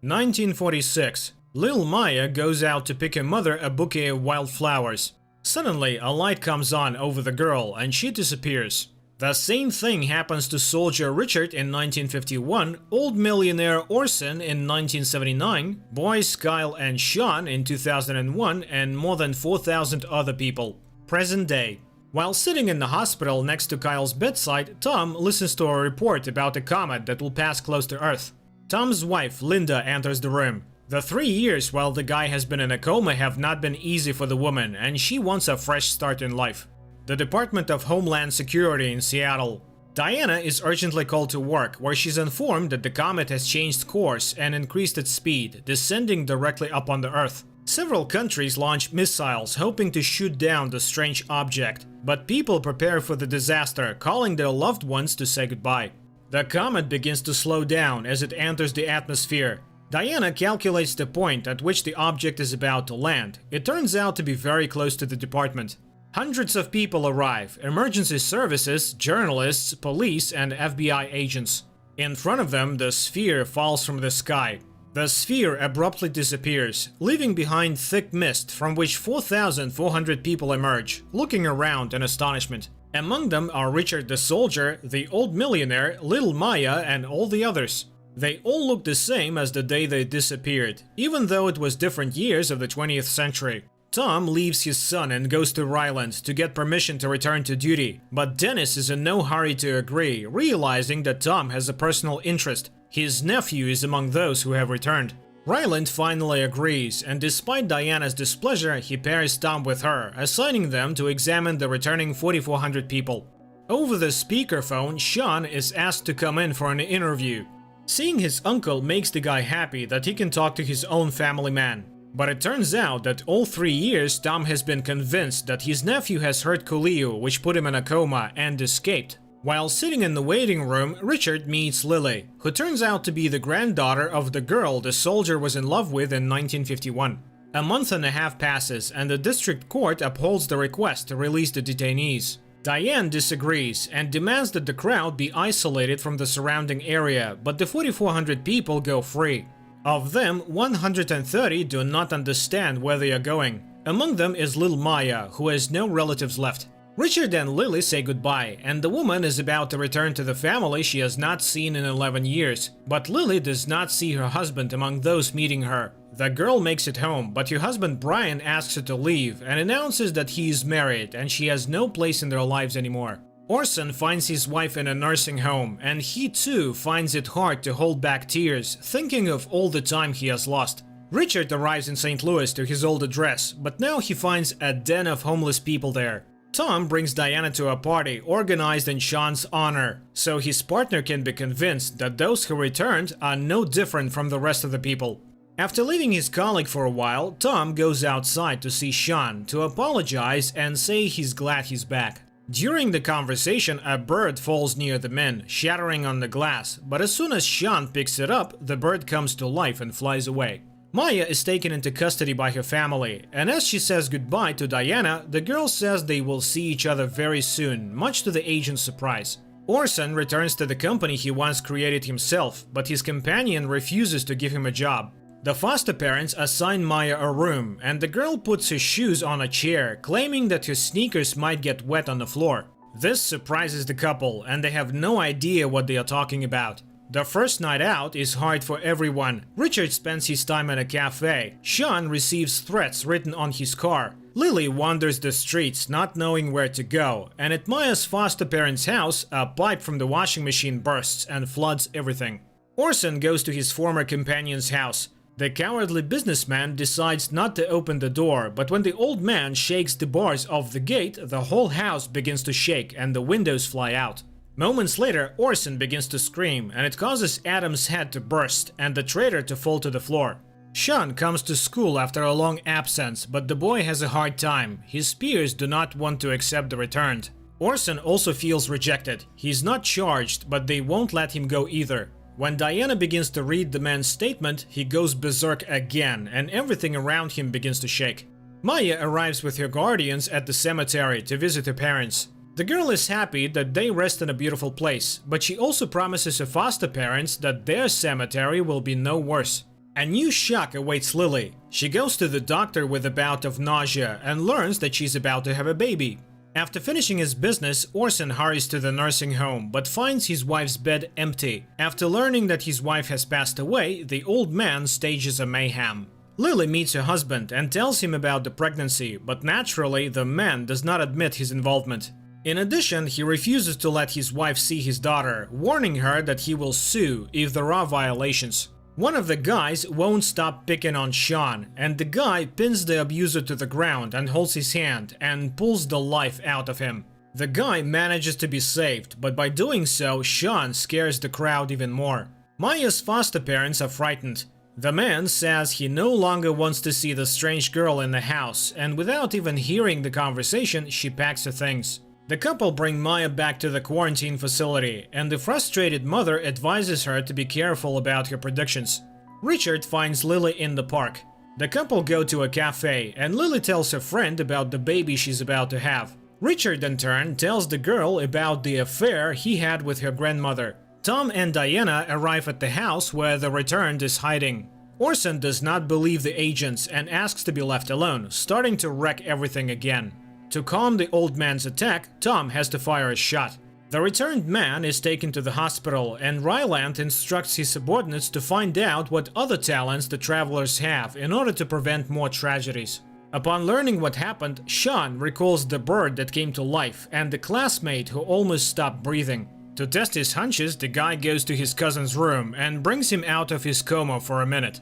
1946. Lil Maya goes out to pick her mother a bouquet of wildflowers. Suddenly, a light comes on over the girl and she disappears. The same thing happens to soldier Richard in 1951, old millionaire Orson in 1979, boys Kyle and Sean in 2001, and more than 4,000 other people. Present day. While sitting in the hospital next to Kyle's bedside, Tom listens to a report about a comet that will pass close to Earth. Tom's wife, Linda, enters the room. The 3 years while the guy has been in a coma have not been easy for the woman, and she wants a fresh start in life. The Department of Homeland Security in Seattle. Diana is urgently called to work, where she's informed that the comet has changed course and increased its speed, descending directly upon the Earth. Several countries launch missiles hoping to shoot down the strange object, but people prepare for the disaster, calling their loved ones to say goodbye. The comet begins to slow down as it enters the atmosphere. Diana calculates the point at which the object is about to land. It turns out to be very close to the department. Hundreds of people arrive: emergency services, journalists, police, and FBI agents. In front of them, the sphere falls from the sky. The sphere abruptly disappears, leaving behind thick mist from which 4,400 people emerge, looking around in astonishment. Among them are Richard the soldier, the old millionaire, Little Maya, and all the others. They all look the same as the day they disappeared, even though it was different years of the 20th century. Tom leaves his son and goes to Ryland to get permission to return to duty, but Dennis is in no hurry to agree, realizing that Tom has a personal interest. His nephew is among those who have returned. Ryland finally agrees, and despite Diana's displeasure, he pairs Tom with her, assigning them to examine the returning 4,400 people. Over the speakerphone, Sean is asked to come in for an interview. Seeing his uncle makes the guy happy that he can talk to his own family man. But it turns out that all 3 years Tom has been convinced that his nephew has hurt Coolio, which put him in a coma, and escaped. While sitting in the waiting room, Richard meets Lily, who turns out to be the granddaughter of the girl the soldier was in love with in 1951. A month and a half passes, and the district court upholds the request to release the detainees. Diane disagrees and demands that the crowd be isolated from the surrounding area, but the 4,400 people go free. Of them, 130 do not understand where they are going. Among them is Lil Maya, who has no relatives left. Richard and Lily say goodbye, and the woman is about to return to the family she has not seen in 11 years. But Lily does not see her husband among those meeting her. The girl makes it home, but her husband Brian asks her to leave and announces that he is married and she has no place in their lives anymore. Orson finds his wife in a nursing home, and he too finds it hard to hold back tears, thinking of all the time he has lost. Richard arrives in St. Louis to his old address, but now he finds a den of homeless people there. Tom brings Diana to a party organized in Sean's honor, so his partner can be convinced that those who returned are no different from the rest of the people. After leaving his colleague for a while, Tom goes outside to see Sean to apologize and say he's glad he's back. During the conversation, a bird falls near the men, shattering on the glass, but as soon as Sean picks it up, the bird comes to life and flies away. Maya is taken into custody by her family, and as she says goodbye to Diana, the girl says they will see each other very soon, much to the agent's surprise. Orson returns to the company he once created himself, but his companion refuses to give him a job. The foster parents assign Maya a room, and the girl puts her shoes on a chair, claiming that her sneakers might get wet on the floor. This surprises the couple, and they have no idea what they are talking about. The first night out is hard for everyone. Richard spends his time in a cafe. Sean receives threats written on his car. Lily wanders the streets, not knowing where to go, and at Maya's foster parents' house, a pipe from the washing machine bursts and floods everything. Orson goes to his former companion's house. The cowardly businessman decides not to open the door, but when the old man shakes the bars of the gate, the whole house begins to shake and the windows fly out. Moments later, Orson begins to scream, and it causes Adam's head to burst and the traitor to fall to the floor. Sean comes to school after a long absence, but the boy has a hard time. His peers do not want to accept the return. Orson also feels rejected. He's not charged, but they won't let him go either. When Diana begins to read the man's statement, he goes berserk again, and everything around him begins to shake. Maya arrives with her guardians at the cemetery to visit her parents. The girl is happy that they rest in a beautiful place, but she also promises her foster parents that their cemetery will be no worse. A new shock awaits Lily. She goes to the doctor with a bout of nausea and learns that she's about to have a baby. After finishing his business, Orson hurries to the nursing home but finds his wife's bed empty. After learning that his wife has passed away, the old man stages a mayhem. Lily meets her husband and tells him about the pregnancy, but naturally the man does not admit his involvement. In addition, he refuses to let his wife see his daughter, warning her that he will sue if there are violations. One of the guys won't stop picking on Sean, and the guy pins the abuser to the ground and holds his hand and pulls the life out of him. The guy manages to be saved, but by doing so, Sean scares the crowd even more. Maya's foster parents are frightened. The man says he no longer wants to see the strange girl in the house, and without even hearing the conversation, she packs her things. The couple bring Maya back to the quarantine facility, and the frustrated mother advises her to be careful about her predictions. Richard finds Lily in the park. The couple go to a cafe, and Lily tells her friend about the baby she's about to have. Richard in turn tells the girl about the affair he had with her grandmother. Tom and Diana arrive at the house where the returned is hiding. Orson does not believe the agents and asks to be left alone, starting to wreck everything again. To calm the old man's attack, Tom has to fire a shot. The returned man is taken to the hospital, and Ryland instructs his subordinates to find out what other talents the travelers have in order to prevent more tragedies. Upon learning what happened, Sean recalls the bird that came to life and the classmate who almost stopped breathing. To test his hunches, the guy goes to his cousin's room and brings him out of his coma for a minute.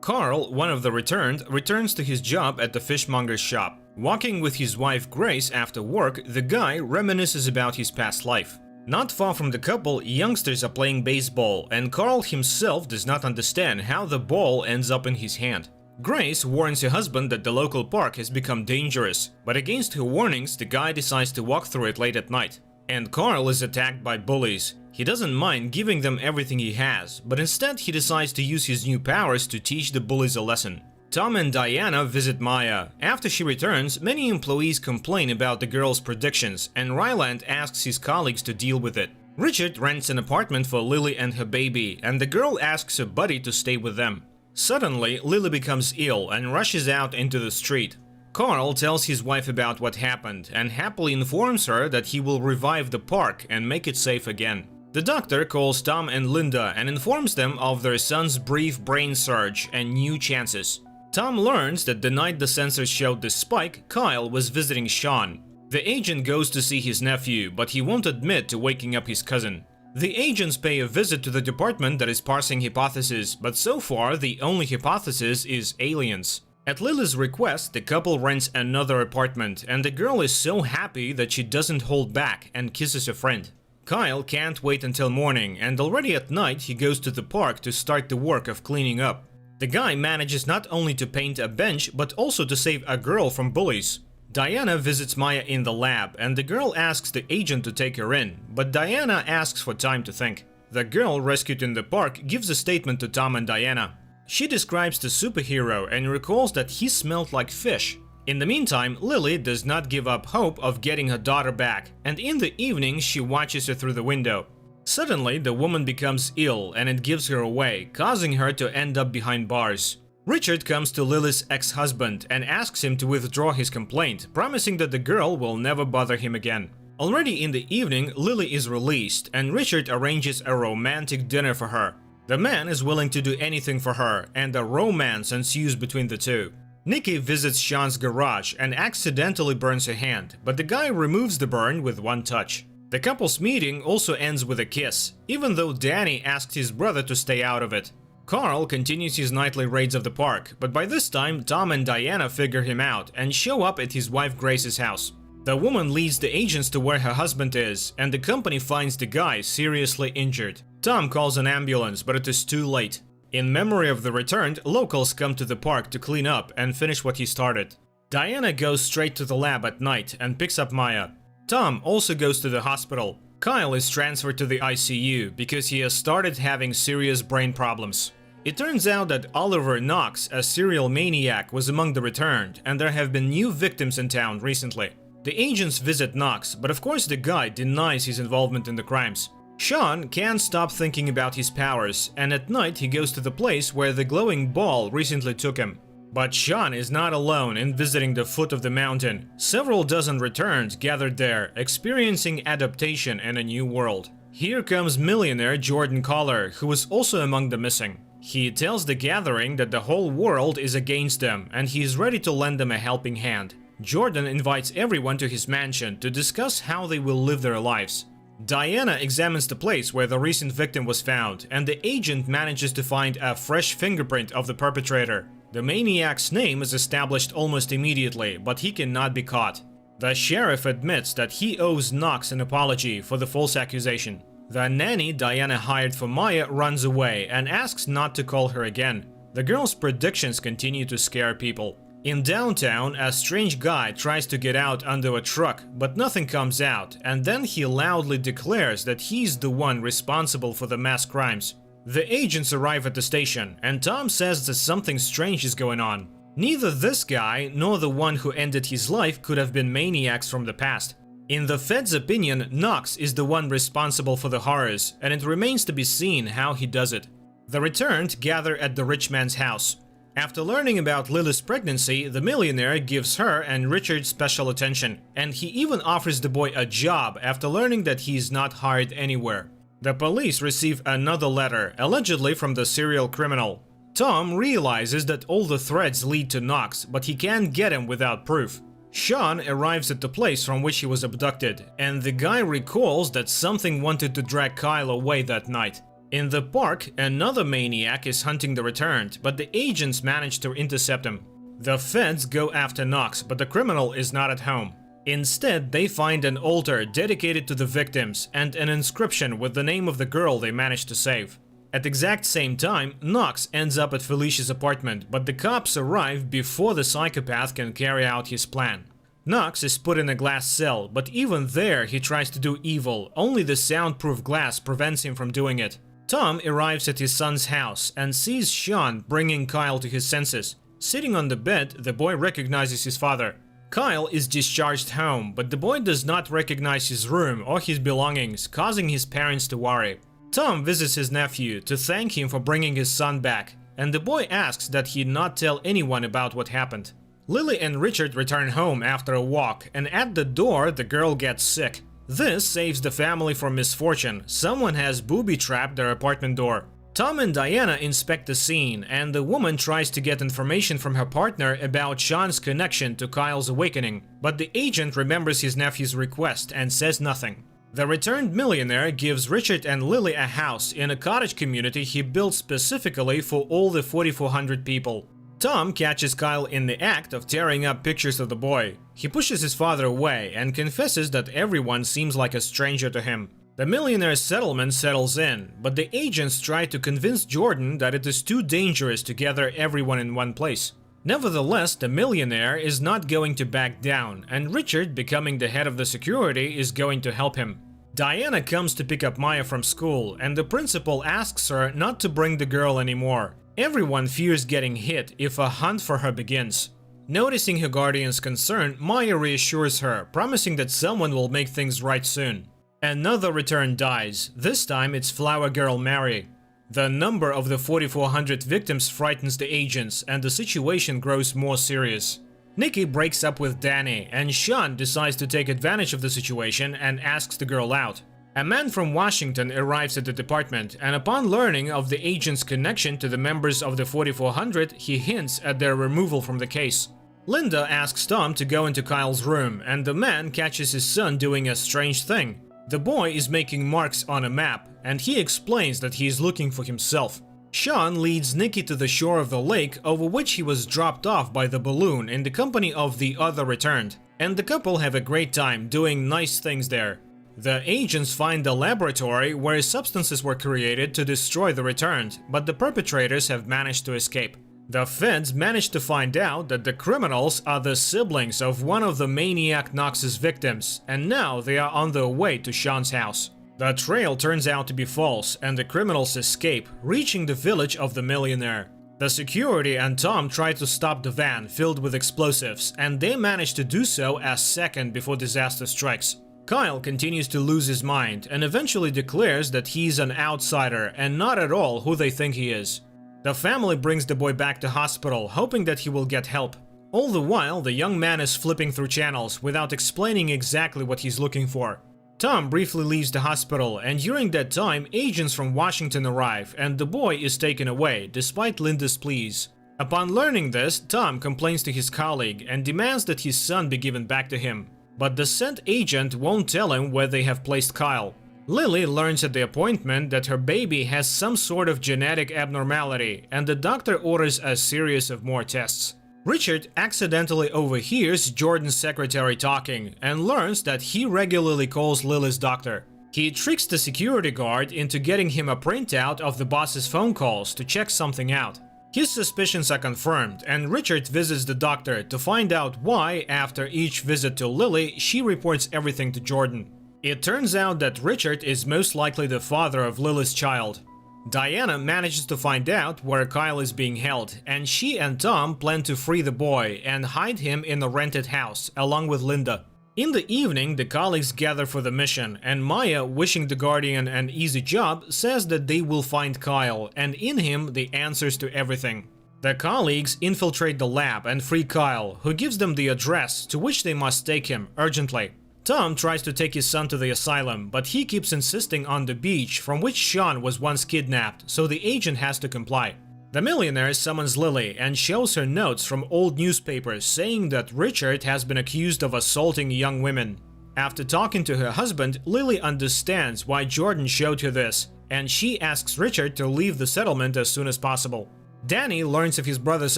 Carl, one of the returned, returns to his job at the fishmonger's shop. Walking with his wife Grace after work, the guy reminisces about his past life. Not far from the couple, youngsters are playing baseball, and Carl himself does not understand how the ball ends up in his hand. Grace warns her husband that the local park has become dangerous, but against her warnings, the guy decides to walk through it late at night. And Carl is attacked by bullies. He doesn't mind giving them everything he has, but instead he decides to use his new powers to teach the bullies a lesson. Tom and Diana visit Maya. After she returns, many employees complain about the girl's predictions, and Ryland asks his colleagues to deal with it. Richard rents an apartment for Lily and her baby, and the girl asks her buddy to stay with them. Suddenly, Lily becomes ill and rushes out into the street. Carl tells his wife about what happened and happily informs her that he will revive the park and make it safe again. The doctor calls Tom and Linda and informs them of their son's brief brain surge and new chances. Tom learns that the night the sensors showed the spike, Kyle was visiting Sean. The agent goes to see his nephew, but he won't admit to waking up his cousin. The agents pay a visit to the department that is parsing hypotheses, but so far the only hypothesis is aliens. At Lily's request, the couple rents another apartment, and the girl is so happy that she doesn't hold back and kisses a friend. Kyle can't wait until morning, and already at night he goes to the park to start the work of cleaning up. The guy manages not only to paint a bench, but also to save a girl from bullies. Diana visits Maya in the lab, and the girl asks the agent to take her in, but Diana asks for time to think. The girl rescued in the park gives a statement to Tom and Diana. She describes the superhero and recalls that he smelled like fish. In the meantime, Lily does not give up hope of getting her daughter back, and in the evening she watches her through the window. Suddenly, the woman becomes ill and it gives her away, causing her to end up behind bars. Richard comes to Lily's ex-husband and asks him to withdraw his complaint, promising that the girl will never bother him again. Already in the evening, Lily is released, and Richard arranges a romantic dinner for her. The man is willing to do anything for her, and a romance ensues between the two. Nikki visits Sean's garage and accidentally burns her hand, but the guy removes the burn with one touch. The couple's meeting also ends with a kiss, even though Danny asked his brother to stay out of it. Carl continues his nightly raids of the park, but by this time Tom and Diana figure him out and show up at his wife Grace's house. The woman leads the agents to where her husband is, and the company finds the guy seriously injured. Tom calls an ambulance, but it is too late. In memory of the returned, locals come to the park to clean up and finish what he started. Diana goes straight to the lab at night and picks up Maya. Tom also goes to the hospital. Kyle is transferred to the ICU because he has started having serious brain problems. It turns out that Oliver Knox, a serial maniac, was among the returned, and there have been new victims in town recently. The agents visit Knox, but of course the guy denies his involvement in the crimes. Sean can't stop thinking about his powers, and at night he goes to the place where the glowing ball recently took him. But Sean is not alone in visiting the foot of the mountain. Several dozen returns gathered there, experiencing adaptation in a new world. Here comes millionaire Jordan Collar, who is also among the missing. He tells the gathering that the whole world is against them, and he is ready to lend them a helping hand. Jordan invites everyone to his mansion to discuss how they will live their lives. Diana examines the place where the recent victim was found, and the agent manages to find a fresh fingerprint of the perpetrator. The maniac's name is established almost immediately, but he cannot be caught. The sheriff admits that he owes Knox an apology for the false accusation. The nanny Diana hired for Maya runs away and asks not to call her again. The girl's predictions continue to scare people. In downtown, a strange guy tries to get out under a truck, but nothing comes out, and then he loudly declares that he's the one responsible for the mass crimes. The agents arrive at the station, and Tom says that something strange is going on. Neither this guy nor the one who ended his life could have been maniacs from the past. In the Fed's opinion, Knox is the one responsible for the horrors, and it remains to be seen how he does it. The returned gather at the rich man's house. After learning about Lily's pregnancy, the millionaire gives her and Richard special attention, and he even offers the boy a job after learning that he is not hired anywhere. The police receive another letter, allegedly from the serial criminal. Tom realizes that all the threads lead to Knox, but he can't get him without proof. Sean arrives at the place from which he was abducted, and the guy recalls that something wanted to drag Kyle away that night. In the park, another maniac is hunting the returned, but the agents manage to intercept him. The feds go after Knox, but the criminal is not at home. Instead, they find an altar dedicated to the victims and an inscription with the name of the girl they managed to save. At the exact same time, Knox ends up at Felicia's apartment, but the cops arrive before the psychopath can carry out his plan. Knox is put in a glass cell, but even there he tries to do evil, only the soundproof glass prevents him from doing it. Tom arrives at his son's house and sees Sean bringing Kyle to his senses. Sitting on the bed, the boy recognizes his father. Kyle is discharged home, but the boy does not recognize his room or his belongings, causing his parents to worry. Tom visits his nephew to thank him for bringing his son back, and the boy asks that he not tell anyone about what happened. Lily and Richard return home after a walk, and at the door the girl gets sick. This saves the family from misfortune. Someone has booby-trapped their apartment door. Tom and Diana inspect the scene, and the woman tries to get information from her partner about Sean's connection to Kyle's awakening, but the agent remembers his nephew's request and says nothing. The returned millionaire gives Richard and Lily a house in a cottage community he built specifically for all the 4,400 people. Tom catches Kyle in the act of tearing up pictures of the boy. He pushes his father away and confesses that everyone seems like a stranger to him. The millionaire's settlement settles in, but the agents try to convince Jordan that it is too dangerous to gather everyone in one place. Nevertheless, the millionaire is not going to back down, and Richard, becoming the head of the security, is going to help him. Diana comes to pick up Maya from school, and the principal asks her not to bring the girl anymore. Everyone fears getting hit if a hunt for her begins. Noticing her guardian's concern, Maya reassures her, promising that someone will make things right soon. Another return dies. This time it's Flower Girl Mary. The number of the 4,400 victims frightens the agents, and the situation grows more serious. Nikki breaks up with Danny, and Sean decides to take advantage of the situation and asks the girl out. A man from Washington arrives at the department, and upon learning of the agent's connection to the members of the 4,400, he hints at their removal from the case. Linda asks Tom to go into Kyle's room, and the man catches his son doing a strange thing. The boy is making marks on a map, and he explains that he is looking for himself. Sean leads Nikki to the shore of the lake over which he was dropped off by the balloon in the company of the other returned, and the couple have a great time doing nice things there. The agents find a laboratory where substances were created to destroy the returned, but the perpetrators have managed to escape. The feds manage to find out that the criminals are the siblings of one of the maniac Knox's victims, and now they are on their way to Sean's house. The trail turns out to be false, and the criminals escape, reaching the village of the millionaire. The security and Tom try to stop the van filled with explosives, and they manage to do so a second before disaster strikes. Kyle continues to lose his mind and eventually declares that he's an outsider and not at all who they think he is. The family brings the boy back to hospital, hoping that he will get help. All the while, the young man is flipping through channels without explaining exactly what he's looking for. Tom briefly leaves the hospital, and during that time, agents from Washington arrive and the boy is taken away, despite Linda's pleas. Upon learning this, Tom complains to his colleague and demands that his son be given back to him. But the sent agent won't tell him where they have placed Kyle. Lily learns at the appointment that her baby has some sort of genetic abnormality, and the doctor orders a series of more tests. Richard accidentally overhears Jordan's secretary talking and learns that he regularly calls Lily's doctor. He tricks the security guard into getting him a printout of the boss's phone calls to check something out. His suspicions are confirmed, and Richard visits the doctor to find out why, after each visit to Lily, she reports everything to Jordan. It turns out that Richard is most likely the father of Lily's child. Diana manages to find out where Kyle is being held, and she and Tom plan to free the boy and hide him in a rented house, along with Linda. In the evening, the colleagues gather for the mission, and Maya, wishing the Guardian an easy job, says that they will find Kyle, and in him the answers to everything. The colleagues infiltrate the lab and free Kyle, who gives them the address to which they must take him urgently. Tom tries to take his son to the asylum, but he keeps insisting on the beach from which Sean was once kidnapped, so the agent has to comply. The millionaire summons Lily and shows her notes from old newspapers saying that Richard has been accused of assaulting young women. After talking to her husband, Lily understands why Jordan showed her this, and she asks Richard to leave the settlement as soon as possible. Danny learns of his brother's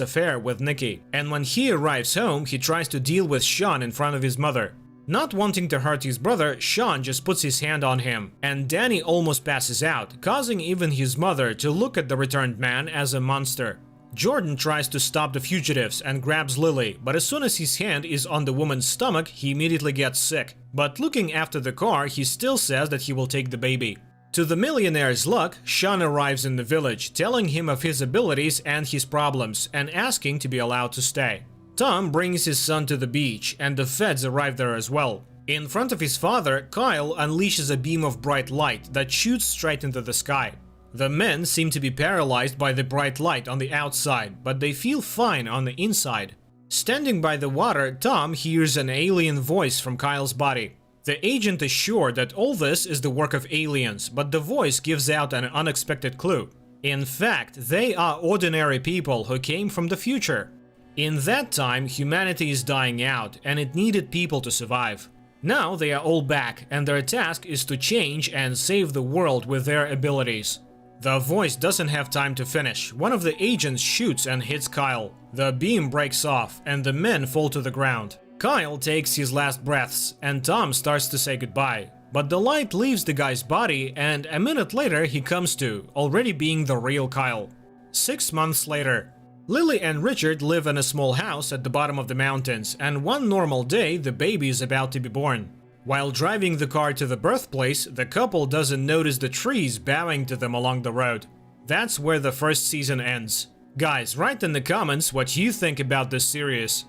affair with Nikki, and when he arrives home, he tries to deal with Sean in front of his mother. Not wanting to hurt his brother, Sean just puts his hand on him, and Danny almost passes out, causing even his mother to look at the returned man as a monster. Jordan tries to stop the fugitives and grabs Lily, but as soon as his hand is on the woman's stomach, he immediately gets sick. But looking after the car, he still says that he will take the baby. To the millionaire's luck, Sean arrives in the village, telling him of his abilities and his problems, and asking to be allowed to stay. Tom brings his son to the beach, and the feds arrive there as well. In front of his father, Kyle unleashes a beam of bright light that shoots straight into the sky. The men seem to be paralyzed by the bright light on the outside, but they feel fine on the inside. Standing by the water, Tom hears an alien voice from Kyle's body. The agent is sure that all this is the work of aliens, but the voice gives out an unexpected clue. In fact, they are ordinary people who came from the future. In that time, humanity is dying out, and it needed people to survive. Now they are all back, and their task is to change and save the world with their abilities. The voice doesn't have time to finish. One of the agents shoots and hits Kyle. The beam breaks off, and the men fall to the ground. Kyle takes his last breaths, and Tom starts to say goodbye. But the light leaves the guy's body, and a minute later he comes to, already being the real Kyle. 6 months later. Lily and Richard live in a small house at the bottom of the mountains, and one normal day the baby is about to be born. While driving the car to the birthplace, the couple doesn't notice the trees bowing to them along the road. That's where the first season ends. Guys, write in the comments what you think about this series.